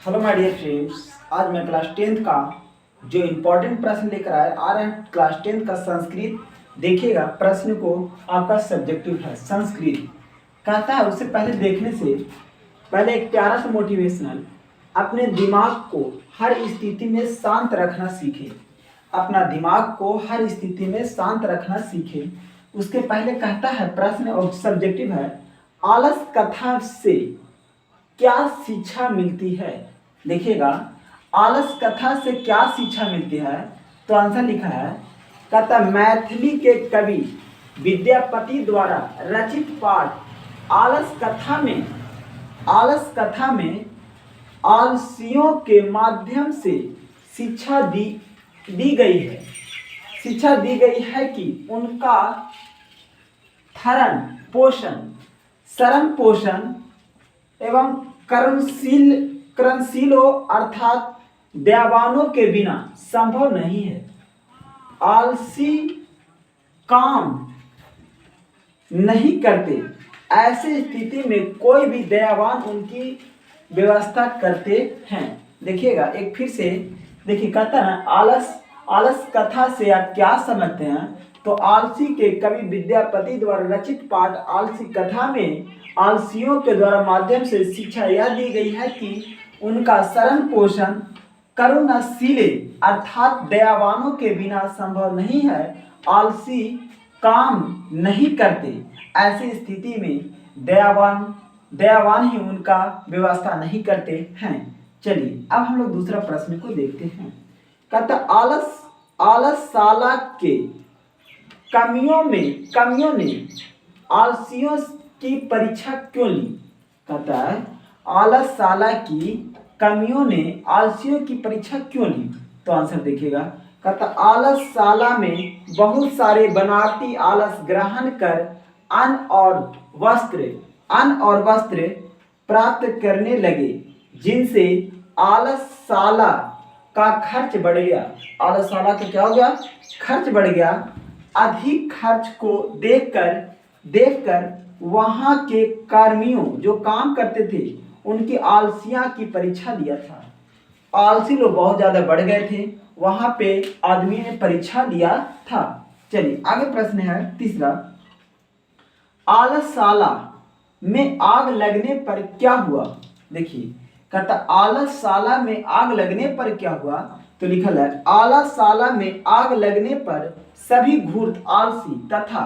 Hello my dear friends, आज मैं class 10th का जो इम्पोर्टेंट प्रश्न लेकर आ रहे हैं। क्लास 10th का संस्कृत देखिएगा। प्रश्न को आपका सब्जेक्टिव है संस्कृत। कहता है उससे पहले देखने से पहले एक प्यारा सा मोटिवेशनल, अपने दिमाग को हर स्थिति में शांत रखना सीखे। अपना दिमाग को हर स्थिति में शांत रखना सीखे। उसके पहले कहता है प्रश्न और सब्जेक्टिव है, आलस कथा से क्या शिक्षा मिलती है। देखिएगा, आलस कथा से क्या शिक्षा मिलती है। तो आंसर लिखा है, कहता मैथिली के कवि विद्यापति द्वारा रचित पाठ आलस कथा में आलसियों के माध्यम से शिक्षा दी गई है। शिक्षा दी गई है कि उनका शरण पोषण एवं कर्मशीलों अर्थात दयावानों के बिना संभव नहीं है। आलसी काम नहीं करते, ऐसी स्थिति में कोई भी दयावान उनकी व्यवस्था करते हैं। देखिएगा एक फिर से देखिए, कहता है आलस कथा से आप क्या समझते हैं। तो आलसी के कवि विद्यापति द्वारा रचित पाठ आलसी कथा में आलसियों के द्वारा माध्यम से शिक्षा यह दी गई है कि उनका शरण पोषण करुणाशीले अर्थात दयावानों के बिना संभव नहीं है। आलसी काम नहीं करते, ऐसी स्थिति में दयावान ही उनका व्यवस्था नहीं करते हैं। चलिए अब हम लोग दूसरा प्रश्न को देखते हैं। कहता आलसशाला के कमियों ने आलसियों की परीक्षा क्यों ली। कहता है आलसशाला की कमियों ने आलसियों की परीक्षा क्यों ली। तो आंसर देखिएगा, कहता आलसशाला में बहुत सारे बनावटी आलस ग्रहण कर अन्न और वस्त्र प्राप्त करने लगे, जिनसे आलसशाला का खर्च बढ़ गया। आलसशाला का क्या हो गया? खर्च बढ़ गया। अधिक खर्च को देखकर वहां के कर्मियों जो काम करते थे उनकी आलसिया की परीक्षा लिया था। आलसी लोग बहुत ज्यादा बढ़ गए थे, वहां पे आदमी ने परीक्षा लिया था। चलिए आगे प्रश्न है तीसरा, आलसशाला में आग लगने पर क्या हुआ। देखिए कहता आलसशाला में आग लगने पर क्या हुआ। तो लिखल है आलसशाला में आग लगने पर सभी धूर्त आलसी तथा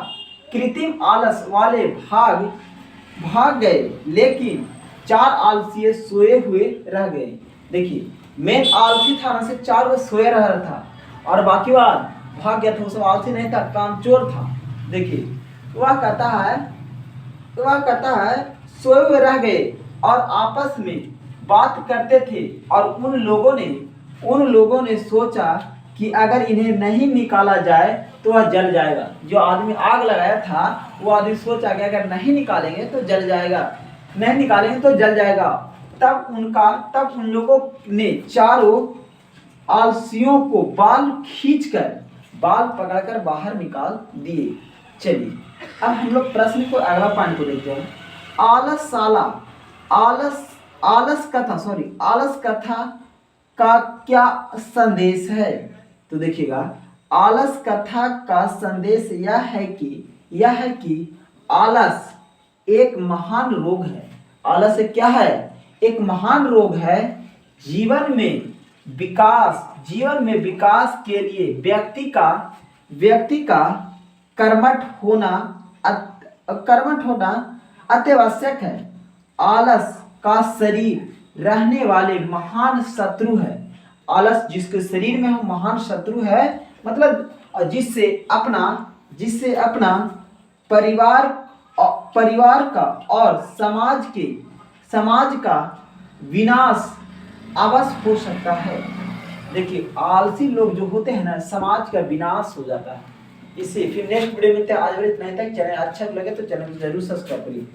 कृत्रिम आलस वाले भाग गए, लेकिन 4 आलसी सोए हुए रह गए। देखिए मेन आलसी था ना, से 4 वो सोए रह रहा था और बाकी बात भाग गया था। वो सब आलसी नहीं था, कामचोर था। देखिए वह कहता है सोए हुए रह गए और आपस में बात करते थे और उन लोगों ने सोचा कि अगर इन्हें नहीं निकाला जाए तो वह जल जाएगा। जो आदमी आग लगाया था वो आदमी सोचा कि अगर नहीं निकालेंगे तो जल जाएगा, नहीं निकालेंगे तो जल जाएगा। तब उन लोगों ने चारों आलसियों को बाल पकड़कर बाहर निकाल दिए। चलिए अब हम लोग प्रश्न को अगला पॉइंट को देखते हैं। आलस कथा का क्या संदेश है। तो देखिएगा आलस कथा का संदेश यह है कि आलस एक महान रोग है। आलस एक क्या है? एक महान रोग है। जीवन में विकास के लिए व्यक्ति का कर्मठ होना अत्यावश्यक है। आलस का शरीर रहने वाले महान शत्रु है। आलस जिसके शरीर में हो महान शत्रु है, मतलब जिससे अपना परिवार का और समाज का विनाश अवश्य हो सकता है। देखिए आलसी लोग जो होते हैं ना, समाज का विनाश हो जाता है। इससे फिर नेक्स्ट वीडियो में आज इतना ही तक। चैनल अच्छा लगे तो चैनल को जरूर सब्सक्राइब करिए।